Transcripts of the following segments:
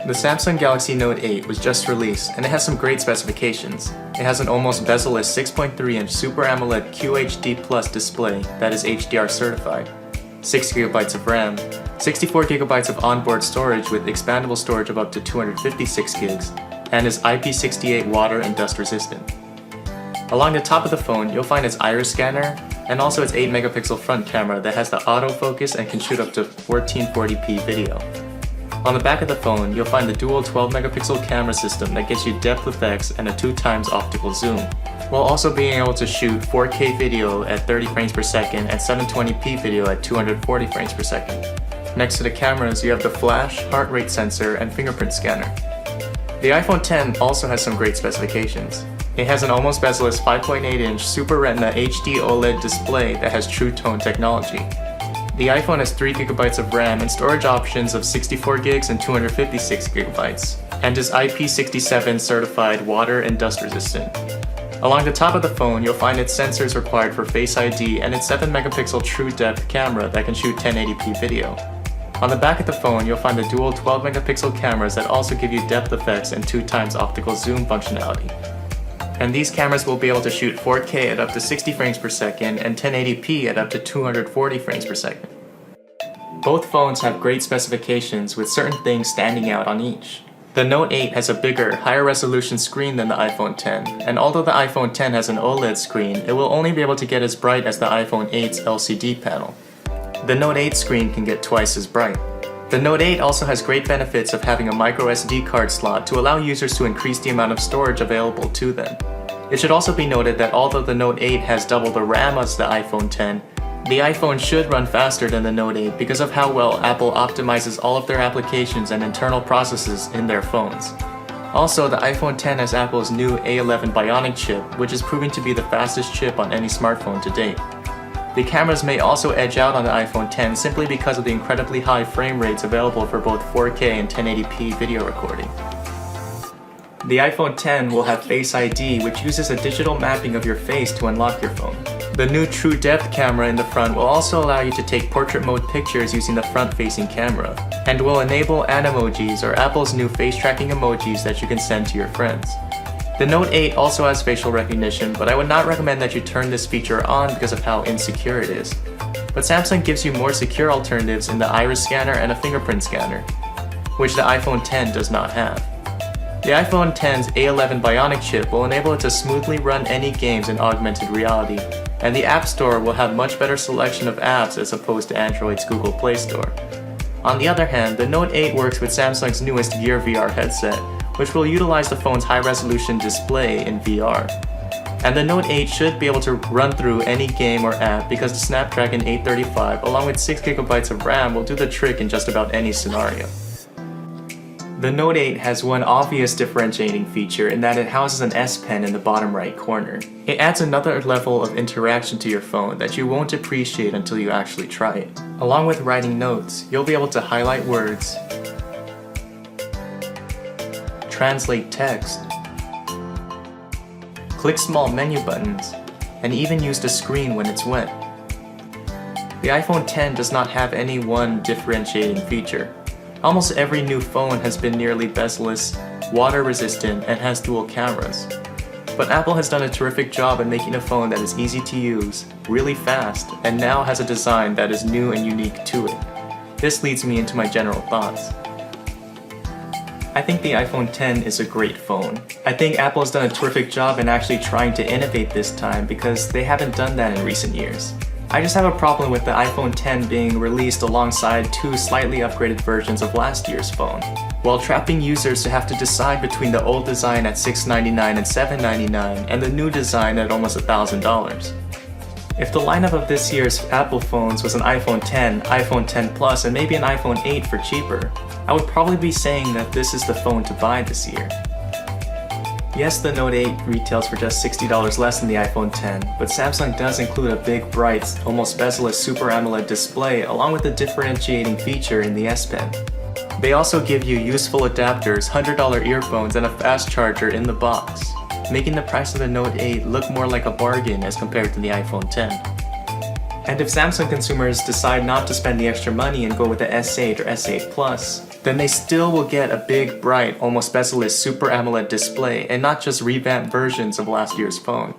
The Samsung Galaxy Note 8 was just released and it has some great specifications. It has an almost bezel-less 6.3-inch Super AMOLED QHD Plus display that is HDR certified, 6GB of RAM, 64GB of onboard storage with expandable storage of up to 256GB, and is IP68 water and dust resistant. Along the top of the phone, you'll find its iris scanner and also its 8-megapixel front camera that has the autofocus and can shoot up to 1440p video. On the back of the phone, you'll find the dual 12-megapixel camera system that gets you depth effects and a 2x optical zoom, while also being able to shoot 4K video at 30 frames per second and 720p video at 240 frames per second. Next to the cameras, you have the flash, heart rate sensor, and fingerprint scanner. The iPhone X also has some great specifications. It has an almost bezel-less 5.8-inch Super Retina HD OLED display that has True Tone technology. The iPhone has 3GB of RAM and storage options of 64GB and 256GB, and is IP67 certified water and dust resistant. Along the top of the phone, you'll find its sensors required for Face ID and its 7-megapixel true depth camera that can shoot 1080p video. On the back of the phone, you'll find the dual 12-megapixel cameras that also give you depth effects and 2x optical zoom functionality. And these cameras will be able to shoot 4K at up to 60 frames per second and 1080p at up to 240 frames per second. Both phones have great specifications with certain things standing out on each. The Note 8 has a bigger, higher resolution screen than the iPhone X, and although the iPhone X has an OLED screen, it will only be able to get as bright as the iPhone 8's LCD panel. The Note 8 screen can get twice as bright. The Note 8 also has great benefits of having a microSD card slot to allow users to increase the amount of storage available to them. It should also be noted that although the Note 8 has double the RAM as the iPhone X, the iPhone should run faster than the Note 8 because of how well Apple optimizes all of their applications and internal processes in their phones. Also, the iPhone X has Apple's new A11 Bionic chip, which is proving to be the fastest chip on any smartphone to date. The cameras may also edge out on the iPhone X simply because of the incredibly high frame rates available for both 4K and 1080p video recording. The iPhone X will have Face ID, which uses a digital mapping of your face to unlock your phone. The new True Depth camera in the front will also allow you to take portrait mode pictures using the front-facing camera, and will enable Animojis, or Apple's new face tracking emojis that you can send to your friends. The Note 8 also has facial recognition, but I would not recommend that you turn this feature on because of how insecure it is. But Samsung gives you more secure alternatives in the iris scanner and a fingerprint scanner, which the iPhone X does not have. The iPhone X's A11 Bionic chip will enable it to smoothly run any games in augmented reality, and the App Store will have much better selection of apps as opposed to Android's Google Play Store. On the other hand, the Note 8 works with Samsung's newest Gear VR headset, which will utilize the phone's high-resolution display in VR. And the Note 8 should be able to run through any game or app because the Snapdragon 835 along with 6GB of RAM will do the trick in just about any scenario. The Note 8 has one obvious differentiating feature in that it houses an S Pen in the bottom right corner. It adds another level of interaction to your phone that you won't appreciate until you actually try it. Along with writing notes, you'll be able to highlight words, translate text, click small menu buttons, and even use the screen when it's wet. The iPhone X does not have any one differentiating feature. Almost every new phone has been nearly bezel-less, water resistant, and has dual cameras. But Apple has done a terrific job in making a phone that is easy to use, really fast, and now has a design that is new and unique to it. This leads me into my general thoughts. I think the iPhone X is a great phone. I think Apple has done a terrific job in actually trying to innovate this time because they haven't done that in recent years. I just have a problem with the iPhone X being released alongside two slightly upgraded versions of last year's phone, while trapping users to have to decide between the old design at $699 and $799 and the new design at almost $1,000. If the lineup of this year's Apple phones was an iPhone X, iPhone X Plus, and maybe an iPhone 8 for cheaper, I would probably be saying that this is the phone to buy this year. Yes, the Note 8 retails for just $60 less than the iPhone X, but Samsung does include a big, bright, almost bezel-less Super AMOLED display along with a differentiating feature in the S Pen. They also give you useful adapters, $100 earphones, and a fast charger in the box, making the price of the Note 8 look more like a bargain as compared to the iPhone X. And if Samsung consumers decide not to spend the extra money and go with the S8 or S8 Plus, then they still will get a big, bright, almost bezel-less Super AMOLED display and not just revamped versions of last year's phone.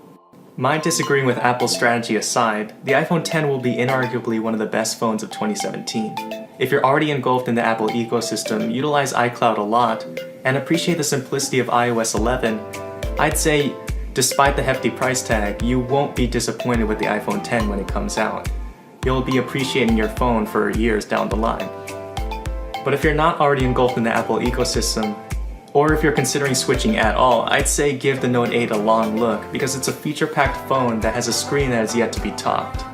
My disagreeing with Apple's strategy aside, the iPhone X will be inarguably one of the best phones of 2017. If you're already engulfed in the Apple ecosystem, utilize iCloud a lot, and appreciate the simplicity of iOS 11, I'd say, despite the hefty price tag, you won't be disappointed with the iPhone X when it comes out. You'll be appreciating your phone for years down the line. But if you're not already engulfed in the Apple ecosystem, or if you're considering switching at all, I'd say give the Note 8 a long look because it's a feature-packed phone that has a screen that is yet to be topped.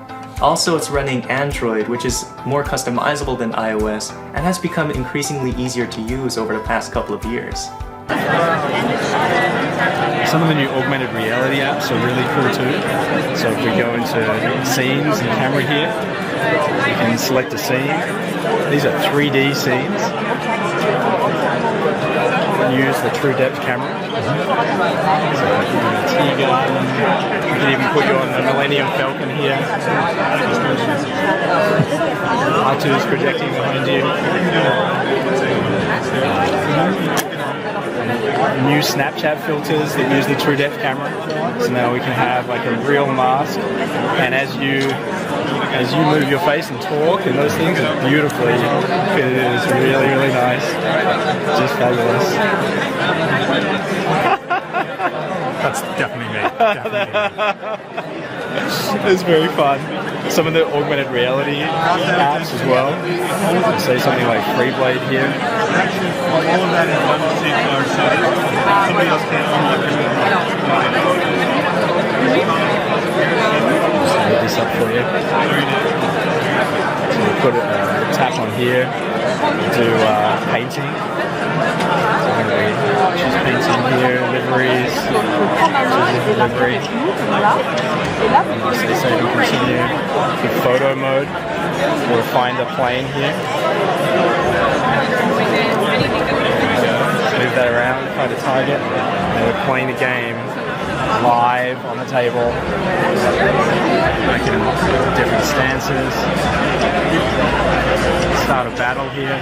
Also, it's running Android, which is more customizable than iOS and has become increasingly easier to use over the past couple of years. Some of the new augmented reality apps are really cool too. So if we go into scenes and camera here, we can select a scene. These are 3D scenes. Use the true depth camera. So you can even put you on the Millennium Falcon here. R2 is projecting behind you. New Snapchat filters that use the true depth camera. So now we can have like a real mask, and as you move your face and talk, and those things are beautifully fitted in. It's really, really nice. Just fabulous. That's definitely me. Definitely me. It's very fun. Some of the augmented reality apps as well. Say something like Freeblade here. All of that is done to safeguard so somebody else can't unlock it. Set this up for you. So we put a tap on here, do painting. So I'm going to choose painting here, liveries, choose livery. Say save and continue. The photo mode, we'll find a plane here. Move that around, find a target, and we're playing the game live on the table. Making different stances. Start a battle here.